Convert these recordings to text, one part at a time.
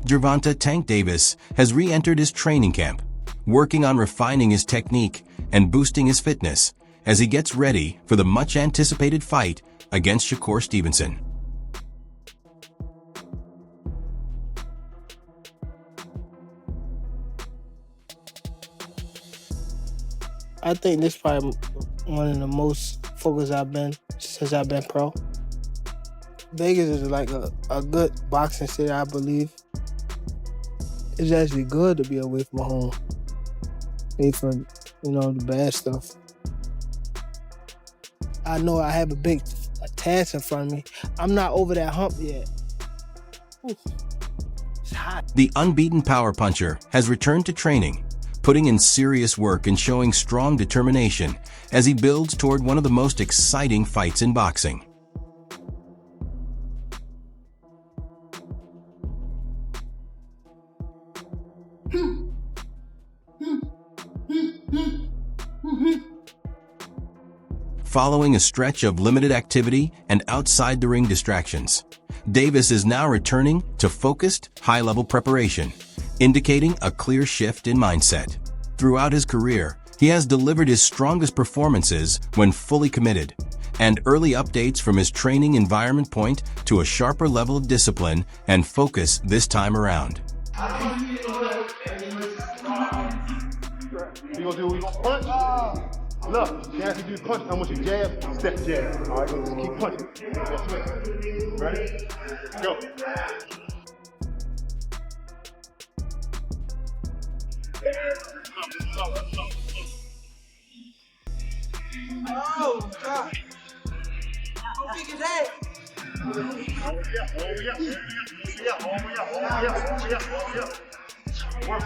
Gervonta "Tank" Davis has re-entered his training camp, working on refining his technique and boosting his fitness as he gets ready for the much-anticipated fight against Shakur Stevenson. I think this is probably one of the most focused I've been since I've been pro. Vegas is like a good boxing city, I believe. It's actually good to be away from home, away from, the bad stuff. I know I have a task in front of me. I'm not over that hump yet. Ooh, it's hot. The unbeaten power puncher has returned to training, putting in serious work and showing strong determination as he builds toward one of the most exciting fights in boxing. Following a stretch of limited activity and outside-the-ring distractions, Davis is now returning to focused, high-level preparation, indicating a clear shift in mindset. Throughout his career, he has delivered his strongest performances when fully committed, and early updates from his training environment point to a sharper level of discipline and focus this time around. We gonna punch. Look, you have to do punch. I want you jab, step jab. All right, just keep punching. Go swing. Ready? Go. Oh, God. How big is that? Work.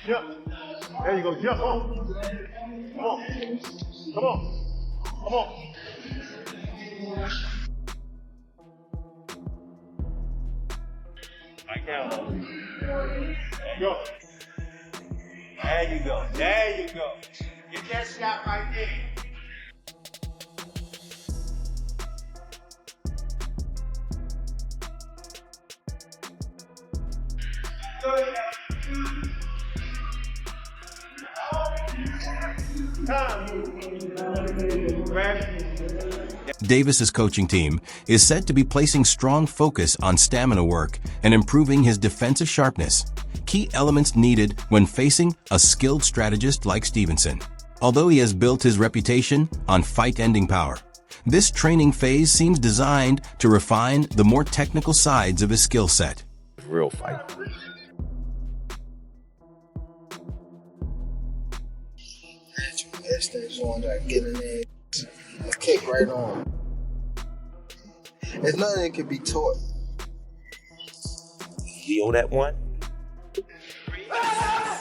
Jump. There you go, jump. There you go, jump. Come on. I count. There you go. Get that shot right there. Davis's coaching team is said to be placing strong focus on stamina work and improving his defensive sharpness, key elements needed when facing a skilled strategist like Stevenson. Although he has built his reputation on fight-ending power, this training phase seems designed to refine the more technical sides of his skill set. Real fight. That's on that, get in there, kick right on. There's nothing that can be taught. He on that one?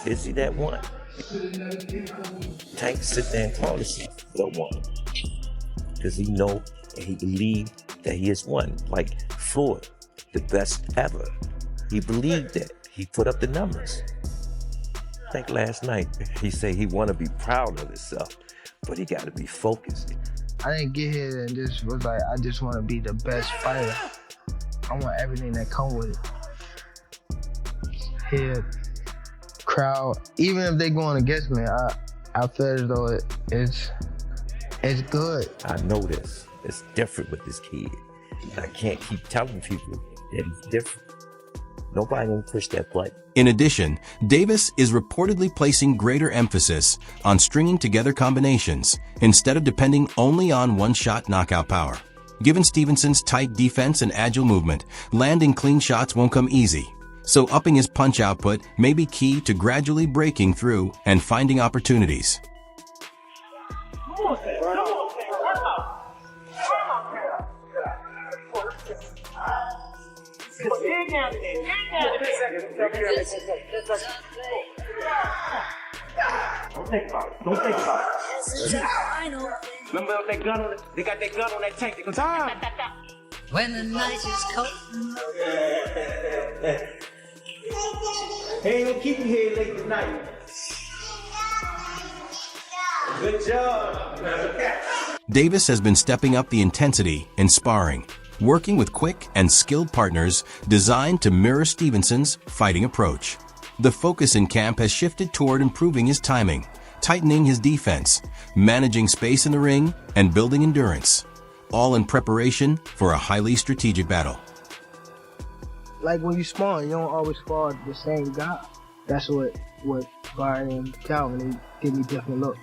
Is he that one? Tank sit there and call himself the one. Because he know and he believe that he is one. Like Floyd, the best ever. He believed that. He put up the numbers. I think last night he said he want to be proud of himself, but he got to be focused. I didn't get here and just was like, I just want to be the best fighter. I want everything that come with it. Here, crowd, even if they going against me, I feel as though it's good. I know this. It's different with this kid. I can't keep telling people that it's different. Nobody can push that button. In addition, Davis is reportedly placing greater emphasis on stringing together combinations instead of depending only on one-shot knockout power. Given Stevenson's tight defense and agile movement, landing clean shots won't come easy. So upping his punch output may be key to gradually breaking through and finding opportunities. Don't think about it. Remember that gun they got that gun on that tank. They go, time. When the night is cold. He ain't gonna keep you here late tonight. Good job. Davis has been stepping up the intensity in sparring, working with quick and skilled partners designed to mirror Stevenson's fighting approach. The focus in camp has shifted toward improving his timing, tightening his defense, managing space in the ring, and building endurance, all in preparation for a highly strategic battle. Like when you spawn, you don't always spar the same guy. That's what Barry and Calvin, they give me different looks.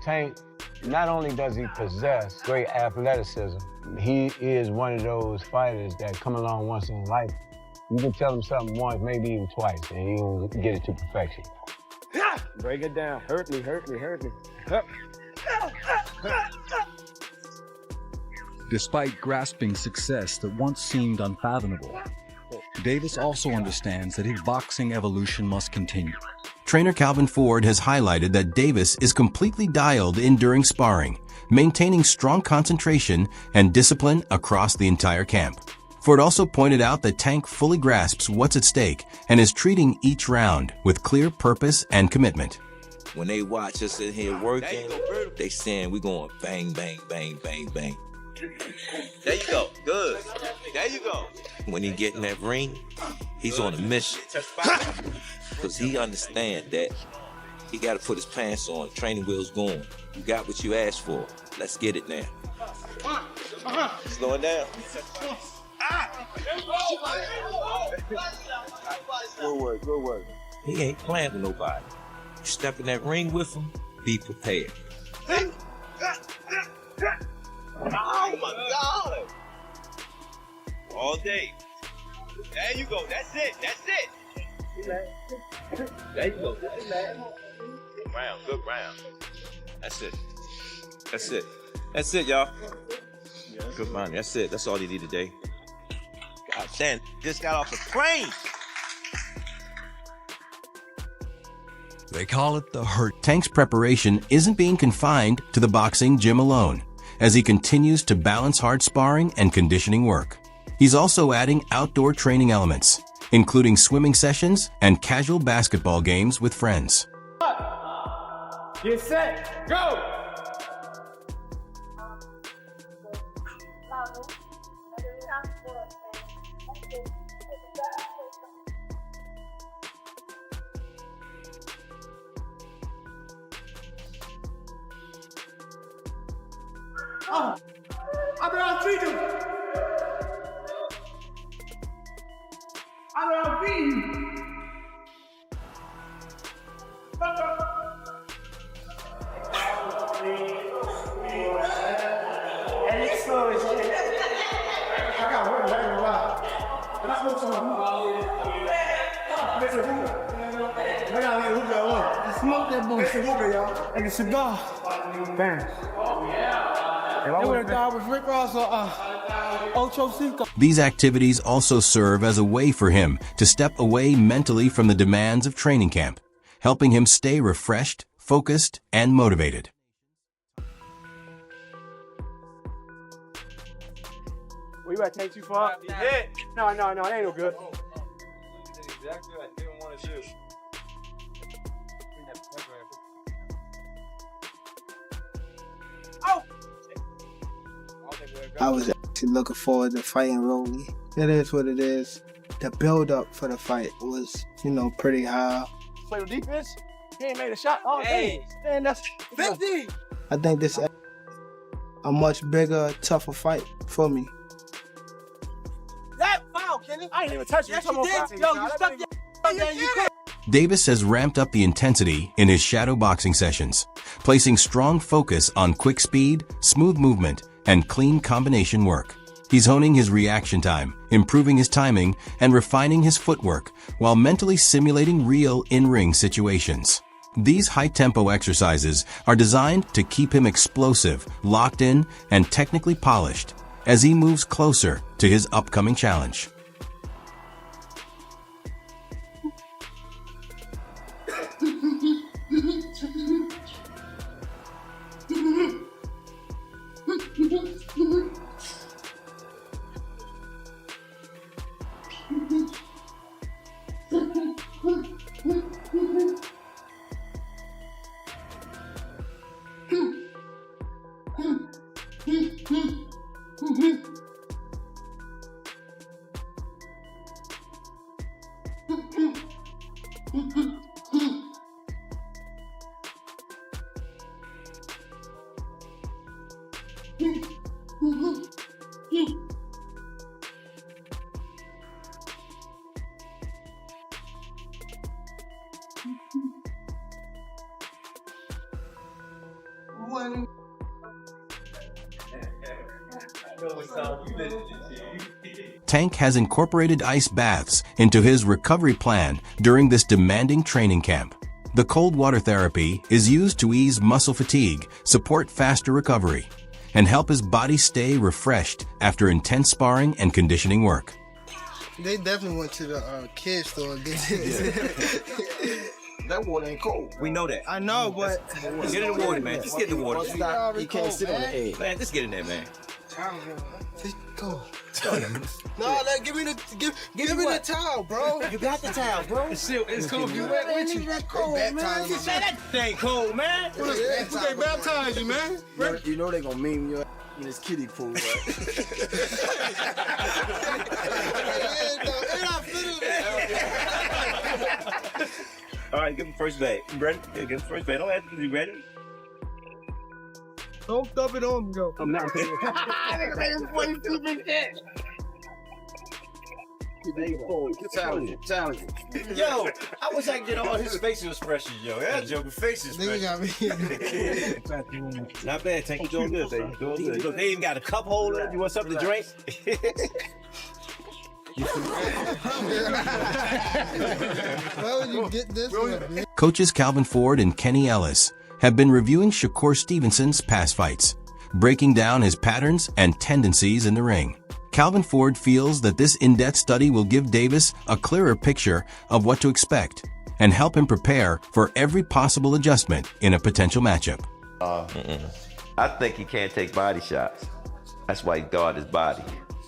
Tank, not only does he possess great athleticism, he is one of those fighters that come along once in life. You can tell him something once, maybe even twice, and he'll get it to perfection. Break it down. Hurt me. Despite grasping success that once seemed unfathomable, Davis also understands that his boxing evolution must continue. Trainer Calvin Ford has highlighted that Davis is completely dialed in during sparring, maintaining strong concentration and discipline across the entire camp. Ford also pointed out that Tank fully grasps what's at stake and is treating each round with clear purpose and commitment. When they watch us in here working, they saying we going bang, bang, bang, bang, bang. There you go. Good. There you go. When he get in that ring, he's on a mission. Because he understand that he got to put his pants on, training wheels going. You got what you asked for. Let's get it now. Slow it down. Good work. He ain't playing with nobody. You step in that ring with him, be prepared. Oh my God. All day. There you go. That's it. There you go. Good round. That's it, y'all. Good round. That's it. That's all you need today. God damn, just got off the plane. They call it the hurt. Tank's preparation isn't being confined to the boxing gym alone, as he continues to balance hard sparring and conditioning work. He's also adding outdoor training elements, including swimming sessions and casual basketball games with friends. Get set, go! Smoke that bullshit, y'all. Like a cigar. Bam. They would have died with Rick Ross or Ocho Cinco. These activities also serve as a way for him to step away mentally from the demands of training camp, helping him stay refreshed, focused, and motivated. Well, you gotta take too far. You hit. No, it ain't no good. Exactly what I didn't want to do. I was actually looking forward to fighting Rolly. It is what it is. The build-up for the fight was, pretty high. Play with defense. He ain't made a shot all day. Man, that's 50. I think this is a much bigger, tougher fight for me. That foul, Kenny. I ain't even touched you. Yes, you did. Yo, you stuck your Davis has ramped up the intensity in his shadow boxing sessions, placing strong focus on quick speed, smooth movement, and clean combination work. He's honing his reaction time, improving his timing, and refining his footwork while mentally simulating real in-ring situations. These high-tempo exercises are designed to keep him explosive, locked in, and technically polished as he moves closer to his upcoming challenge. Tank has incorporated ice baths into his recovery plan during this demanding training camp. The cold water therapy is used to ease muscle fatigue, support faster recovery, and help his body stay refreshed after intense sparring and conditioning work. They definitely went to the kids store and get this. That water ain't cold. We know that. I know, but Get in the water, man. Just get in the water. You can't sit on the edge. Man, just get in there, man. go. No, give me the towel, bro. You got the towel, bro. It's cool. You wet with you. That cold, man. That ain't cold, man. They baptize you, man. You know they gonna meme you in this kiddie pool, right? All right, give him first bag. You ready? Yeah, give him first bag. Don't ask him, you ready? Don't thump it on me, go. I'm not paying. Challenge. Yo, I wish I could get all his facial expressions, yo. That joke with facial expressions. Got me. Not bad, Tank. You doing good, baby. Doing good. Look, they even got a cup holder. You want something to drink? Why would you get this one, man? Coaches Calvin Ford and Kenny Ellis have been reviewing Shakur Stevenson's past fights, breaking down his patterns and tendencies in the ring. Calvin Ford feels that this in-depth study will give Davis a clearer picture of what to expect and help him prepare for every possible adjustment in a potential matchup. I think he can't take body shots. That's why he guard his body.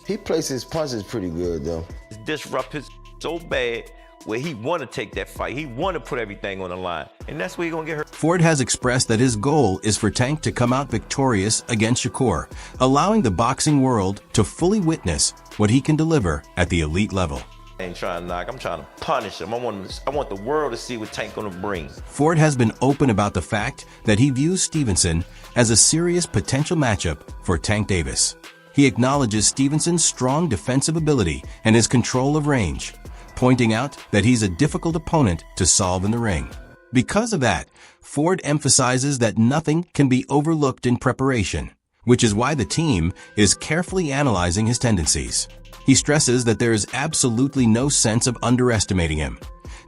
He places punches pretty good, though. Disrupt his so bad where he want to take that fight. He want to put everything on the line. And that's where he going to get hurt. Ford has expressed that his goal is for Tank to come out victorious against Shakur, allowing the boxing world to fully witness what he can deliver at the elite level. I ain't trying to knock, I'm trying to punish him. I want the world to see what Tank gonna bring. Ford has been open about the fact that he views Stevenson as a serious potential matchup for Tank Davis. He acknowledges Stevenson's strong defensive ability and his control of range, pointing out that he's a difficult opponent to solve in the ring. Because of that, Ford emphasizes that nothing can be overlooked in preparation, which is why the team is carefully analyzing his tendencies. He stresses that there is absolutely no sense of underestimating him,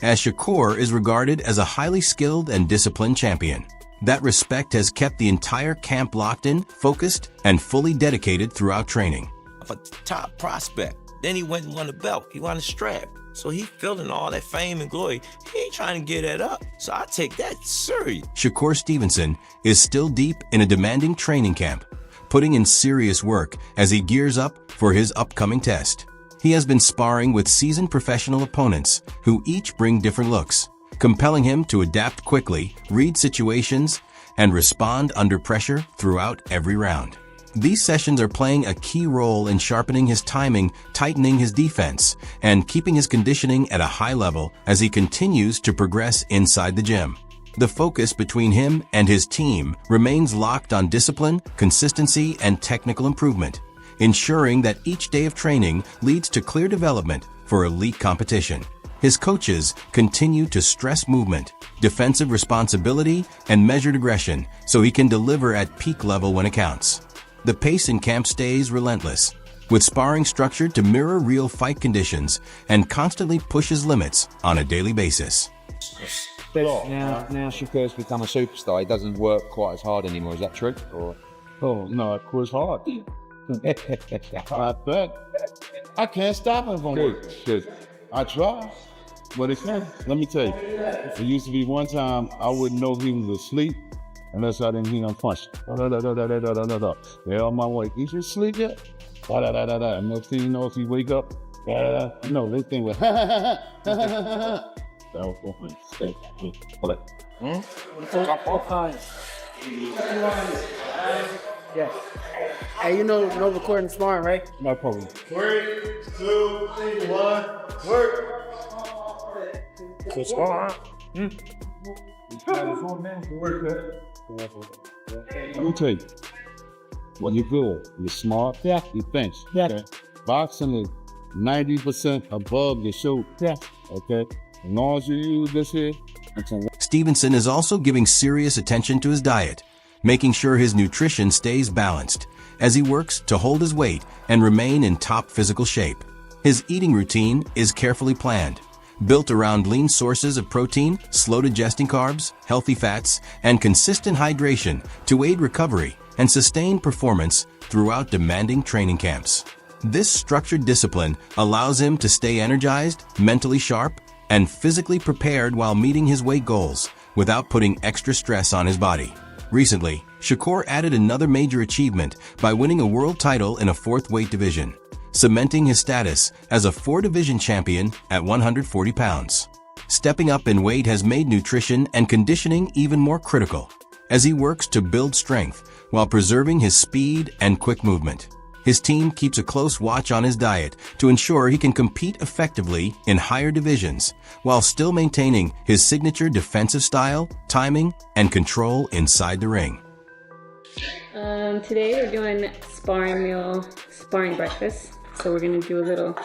as Shakur is regarded as a highly skilled and disciplined champion. That respect has kept the entire camp locked in, focused, and fully dedicated throughout training. A top prospect. Then he went and won the belt. He won a strap. So he feeling all that fame and glory. He ain't trying to get that up. So I take that serious. Shakur Stevenson is still deep in a demanding training camp, putting in serious work as he gears up for his upcoming test. He has been sparring with seasoned professional opponents who each bring different looks, compelling him to adapt quickly, read situations, and respond under pressure throughout every round. These sessions are playing a key role in sharpening his timing, tightening his defense, and keeping his conditioning at a high level as he continues to progress inside the gym. The focus between him and his team remains locked on discipline, consistency, and technical improvement, ensuring that each day of training leads to clear development for elite competition. His coaches continue to stress movement, defensive responsibility, and measured aggression so he can deliver at peak level when it counts. The pace in camp stays relentless, with sparring structured to mirror real fight conditions and constantly pushes limits on a daily basis. Now Shakur's become a superstar. He doesn't work quite as hard anymore. Is that true? Or? Oh, no, of course hard. I can't stop him from working. Good. I try, but let me tell you, it used to be one time I wouldn't know if he was asleep unless I didn't hear him punch. They're on my way. He just sleep yet? And next thing you know, if he wake up, no, they think with that was going Yeah. Hey, no recording sparring, right? no problem. 3, 2, 1, work. Let me tell you, Well, you're good. You're smart. Yeah. You think. Yeah. Okay? Boxing is 90% above your shoulder. Yeah. Okay? As long as you use this here, Stevenson is also giving serious attention to his diet, making sure his nutrition stays balanced as he works to hold his weight and remain in top physical shape. His eating routine is carefully planned, built around lean sources of protein, slow-digesting carbs, healthy fats, and consistent hydration to aid recovery and sustain performance throughout demanding training camps. This structured discipline allows him to stay energized, mentally sharp, and physically prepared while meeting his weight goals without putting extra stress on his body. Recently, Shakur added another major achievement by winning a world title in a 4th weight division, cementing his status as a 4-division champion at 140 pounds. Stepping up in weight has made nutrition and conditioning even more critical as he works to build strength while preserving his speed and quick movement. His team keeps a close watch on his diet to ensure he can compete effectively in higher divisions while still maintaining his signature defensive style, timing, and control inside the ring. Today we're doing sparring breakfast. So we're gonna do a little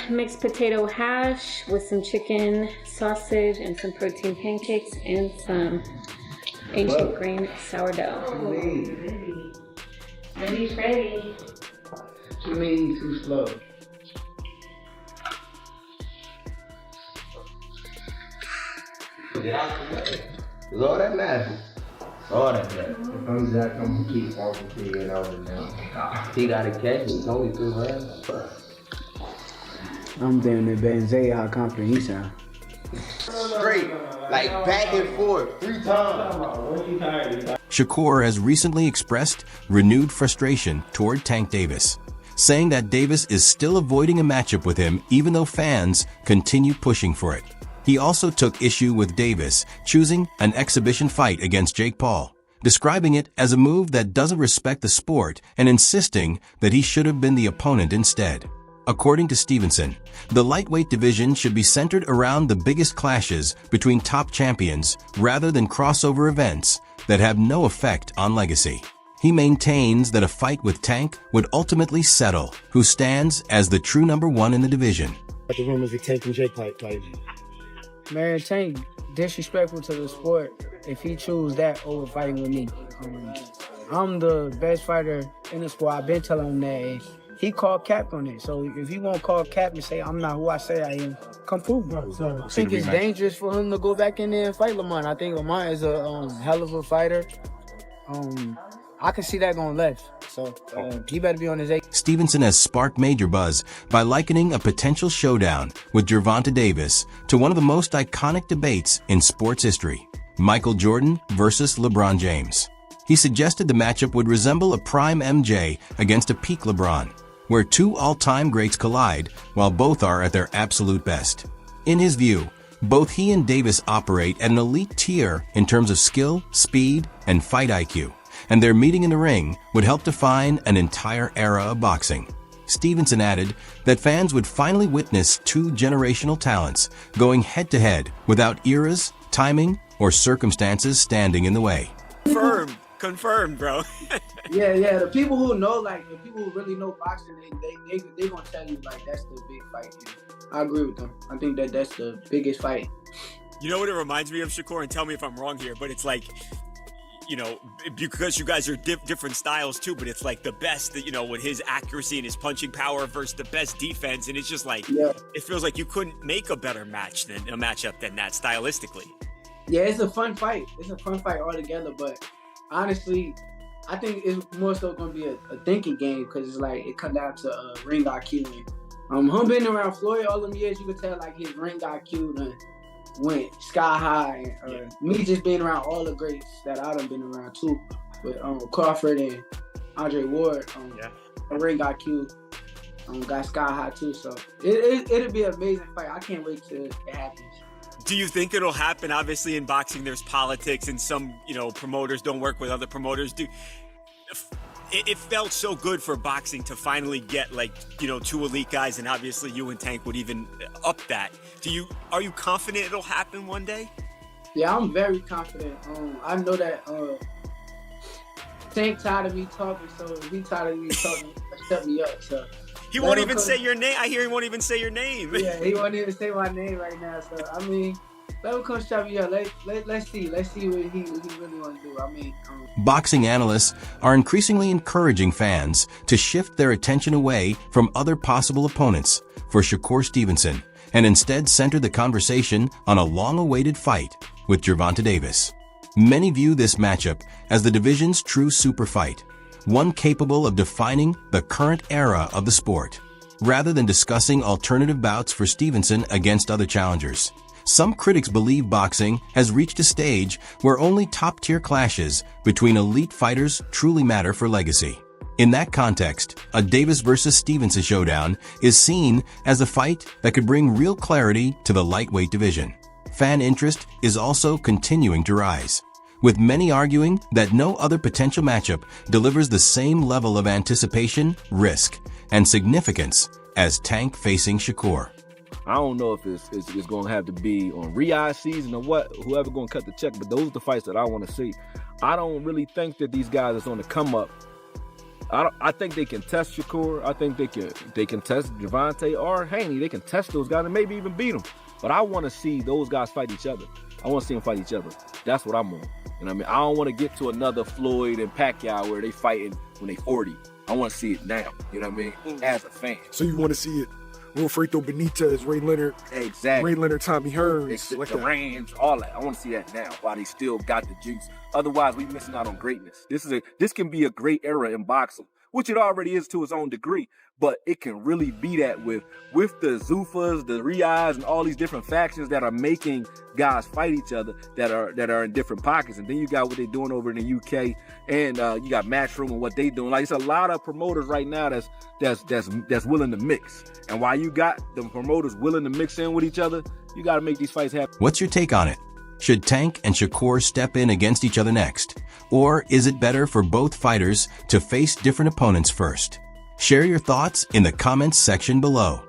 mixed potato hash with some chicken, sausage, and some protein pancakes and some ancient grain sourdough. Ready. Too mean, too slow. It's all that matters. All that matters. If I'm Zach, I'm gonna keep walking to you and over now. He got to catch me. It's only 3 rounds. I'm damn near betting Zay how confident he sound. Straight. Like back and forth 3 times. Shakur has recently expressed renewed frustration toward Tank Davis, saying that Davis is still avoiding a matchup with him even though fans continue pushing for it. He also took issue with Davis choosing an exhibition fight against Jake Paul, describing it as a move that doesn't respect the sport and insisting that he should have been the opponent instead. According to Stevenson, the lightweight division should be centered around the biggest clashes between top champions rather than crossover events that have no effect on legacy. He maintains that a fight with Tank would ultimately settle who stands as the true number 1 in the division. But the rumors of Tank and Jake fight. Man, Tank disrespectful to the sport if he choose that over fighting with me. I'm the best fighter in the sport. I've been telling him that. And he called cap on it. So if you want to call cap and say I'm not who I say I am, come prove, bro. So I think it's dangerous for him to go back in there and fight Lamont. I think Lamont is a hell of a fighter. I can see that going left. So he better be on his A. Stevenson has sparked major buzz by likening a potential showdown with Gervonta Davis to one of the most iconic debates in sports history, Michael Jordan versus LeBron James. He suggested the matchup would resemble a prime MJ against a peak LeBron, where 2 all-time greats collide while both are at their absolute best. In his view, both he and Davis operate at an elite tier in terms of skill, speed, and fight IQ, and their meeting in the ring would help define an entire era of boxing. Stevenson added that fans would finally witness 2 generational talents going head-to-head without eras, timing, or circumstances standing in the way. Confirmed, bro. Yeah. The people who know, the people who really know boxing, they gonna tell you that's the big fight. I agree with them. I think that's the biggest fight. You know what it reminds me of, Shakur? And tell me if I'm wrong here, but it's like, because you guys are different styles too, but it's like the best, with his accuracy and his punching power versus the best defense, and it's just like, It feels like you couldn't make a better matchup than that stylistically. Yeah, it's a fun fight. It's a fun fight altogether, but honestly, I think it's more so going to be a thinking game because it's it comes down to ring IQ. And him being around Floyd all them years, you can tell his ring IQ went sky high. Me just being around all the greats that I done been around too, with Crawford and Andre Ward, ring IQ got sky high too. So it'll be an amazing fight. I can't wait till it happens. Do you think it'll happen? Obviously, in boxing, there's politics, and some, promoters don't work with other promoters. It felt so good for boxing to finally get 2 elite guys, and obviously you and Tank would even up that. Are you confident it'll happen one day? Yeah, I'm very confident. I know that Tank tired of me talking, so he tired of me talking, shut me up. So he won't even say your name. I hear he won't even say your name. Yeah, he won't even say my name right now. So I mean, let him come shut me up. Let's see what he really want to do. I mean, Boxing analysts are increasingly encouraging fans to shift their attention away from other possible opponents for Shakur Stevenson and instead center the conversation on a long-awaited fight with Gervonta Davis. Many view this matchup as the division's true super fight, one capable of defining the current era of the sport, rather than discussing alternative bouts for Stevenson against other challengers. Some critics believe boxing has reached a stage where only top-tier clashes between elite fighters truly matter for legacy. In that context, a Davis versus Stevenson showdown is seen as a fight that could bring real clarity to the lightweight division. Fan interest is also continuing to rise, with many arguing that no other potential matchup delivers the same level of anticipation, risk, and significance as Tank facing Shakur. I don't know if it's going to have to be on Riyadh season or what, whoever going to cut the check, but those are the fights that I want to see. I don't really think that these guys is on the come up. I think they can test Shakur. I think they can test Gervonta or Haney. They can test those guys and maybe even beat them. But I want to see those guys fight each other. I want to see them fight each other. That's what I'm on. You know what I mean? I don't want to get to another Floyd and Pacquiao where they fighting when they 40. I want to see it now. You know what I mean? As a fan. So you want to see it? Wilfredo Benitez, Ray Leonard, exactly. Ray Leonard, Tommy Hearns, like the Rams, all that. I want to see that now while they still got the juice. Otherwise, we missing out on greatness. This can be a great era in boxing, which it already is to its own degree. But it can really be that with the Zufas, the Riyadhs, and all these different factions that are making guys fight each other that are in different pockets. And then you got what they're doing over in the UK, and you got Matchroom and what they doing. Like, it's a lot of promoters right now that's willing to mix. And while you got the promoters willing to mix in with each other, you got to make these fights happen. What's your take on it? Should Tank and Shakur step in against each other next? Or is it better for both fighters to face different opponents first? Share your thoughts in the comments section below.